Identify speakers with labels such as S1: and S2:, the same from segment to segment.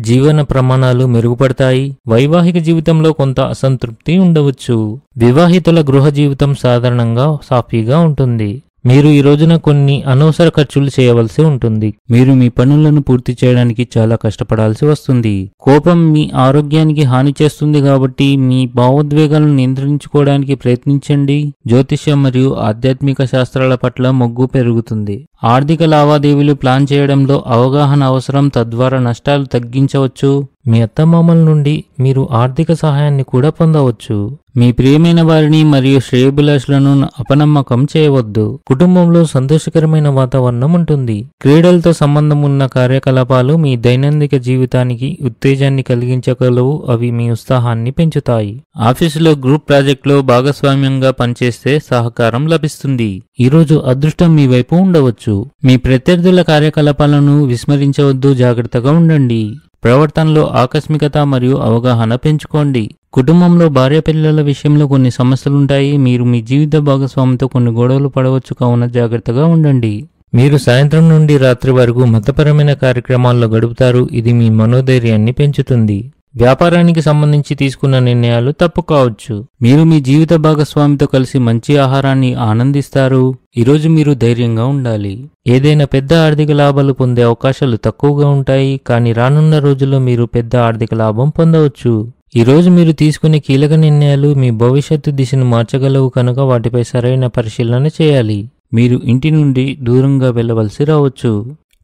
S1: జీవన ప్రమాణాలు మెరుగుపడతాయి. వైవాహిక జీవితంలో కొంత అసంతృప్తి ఉండవచ్చు. వివాహితుల గృహ జీవితం సాధారణంగా సాఫీగా ఉంటుంది. మీరు ఈ రోజున కొన్ని అనవసర ఖర్చులు చేయవలసి ఉంటుంది. మీరు మీ పనులను పూర్తి చేయడానికి చాలా కష్టపడాల్సి వస్తుంది. కోపం మీ ఆరోగ్యానికి హాని చేస్తుంది కాబట్టి మీ భావోద్వేగాలను నియంత్రించుకోవడానికి ప్రయత్నించండి. జ్యోతిష్య మరియు ఆధ్యాత్మిక శాస్త్రాల పట్ల మొగ్గు పెరుగుతుంది. ఆర్థిక లావాదేవీలు ప్లాన్ చేయడంలో అవగాహన అవసరం, తద్వారా నష్టాలు తగ్గించవచ్చు. మీ అత్తమామల నుండి మీరు ఆర్థిక సహాయాన్ని కూడా పొందవచ్చు. మీ ప్రియమైన వారిని మరియు శ్రేయోభిలాషులను అపనమ్మకం చేయవద్దు. కుటుంబంలో సంతోషకరమైన వాతావరణం ఉంటుంది. క్రీడలతో సంబంధం ఉన్న కార్యకలాపాలు మీ దైనందిక జీవితానికి ఉత్తేజాన్ని కలిగించగలవు. అవి మీ ఉత్సాహాన్ని పెంచుతాయి. ఆఫీసులో గ్రూప్ ప్రాజెక్టులో భాగస్వామ్యంగా పనిచేస్తే సహకారం లభిస్తుంది. ఈరోజు అదృష్టం మీ వైపు ఉండవచ్చు. మీ ప్రత్యర్థుల కార్యకలాపాలను విస్మరించవద్దు. జాగ్రత్తగా ఉండండి. ప్రవర్తనలో ఆకస్మికత మరియు అవగాహన పెంచుకోండి. కుటుంబంలో భార్య పిల్లల విషయంలో కొన్ని సమస్యలుంటాయి. మీరు మీ జీవిత భాగస్వామితో కొన్ని గొడవలు పడవచ్చు, కావున జాగ్రత్తగా ఉండండి. మీరు సాయంత్రం నుండి రాత్రి వరకు మతపరమైన కార్యక్రమాల్లో గడుపుతారు. ఇది మీ మనోధైర్యాన్ని పెంచుతుంది. వ్యాపారానికి సంబంధించి తీసుకున్న నిర్ణయాలు తప్పు కావచ్చు. మీరు మీ జీవిత భాగస్వామితో కలిసి మంచి ఆహారాన్ని ఆనందిస్తారు. ఈరోజు మీరు ధైర్యంగా ఉండాలి. ఏదైనా పెద్ద ఆర్థిక లాభాలు పొందే అవకాశాలు తక్కువగా ఉంటాయి, కానీ రానున్న రోజుల్లో మీరు పెద్ద ఆర్థిక లాభం పొందవచ్చు. ఈరోజు మీరు తీసుకునే కీలక నిర్ణయాలు మీ భవిష్యత్తు దిశను మార్చగలవు, కనుక వాటిపై సరైన పరిశీలన చేయాలి. మీరు ఇంటి నుండి దూరంగా వెళ్ళవలసి రావచ్చు.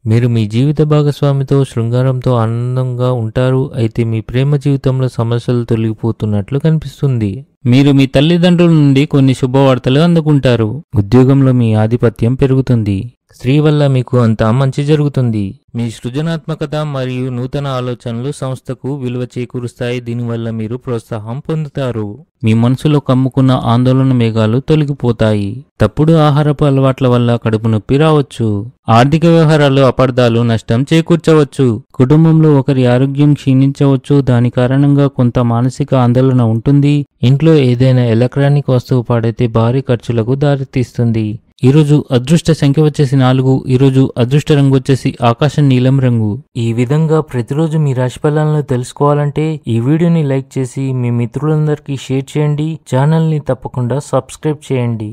S1: మీరు మీ జీవిత భాగస్వామితో శృంగారంతో ఆనందంగా ఉంటారు. అయితే మీ ప్రేమ జీవితంలో సమస్యలు తొలగిపోతున్నట్లు కనిపిస్తుంది. మీరు మీ తల్లిదండ్రుల నుండి కొన్ని శుభవార్తలు అందుకుంటారు. ఉద్యోగంలో మీ ఆధిపత్యం పెరుగుతుంది. స్త్రీ వల్ల మీకు అంతా మంచి జరుగుతుంది. మీ సృజనాత్మకత మరియు నూతన ఆలోచనలు సంస్థకు విలువ చేకూరుస్తాయి. దీనివల్ల మీరు ప్రోత్సాహం పొందుతారు. మీ మనసులో కమ్ముకున్న ఆందోళన మేఘాలు తొలగిపోతాయి. తప్పుడు ఆహారపు అలవాట్ల వల్ల కడుపు నొప్పి రావచ్చు. ఆర్థిక వ్యవహారాలు అపార్థాలు నష్టం చేకూర్చవచ్చు. కుటుంబంలో ఒకరి ఆరోగ్యం క్షీణించవచ్చు. దాని కారణంగా కొంత మానసిక ఆందోళన ఉంటుంది. ఇంట్లో ఏదైనా ఎలక్ట్రానిక్ వస్తువు పాడైతే భారీ ఖర్చులకు దారితీస్తుంది. ఈరోజు అదృష్ట సంఖ్య వచ్చేసి 4. ఈరోజు అదృష్ట రంగు వచ్చేసి ఆకాశం నీలం రంగు. ఈ విధంగా ప్రతిరోజు మీ రాశి ఫలాలను తెలుసుకోవాలంటే ఈ వీడియోని లైక్ చేసి మీ మిత్రులందరికీ షేర్ చేయండి. ఛానల్ని తప్పకుండా సబ్స్క్రైబ్ చేయండి.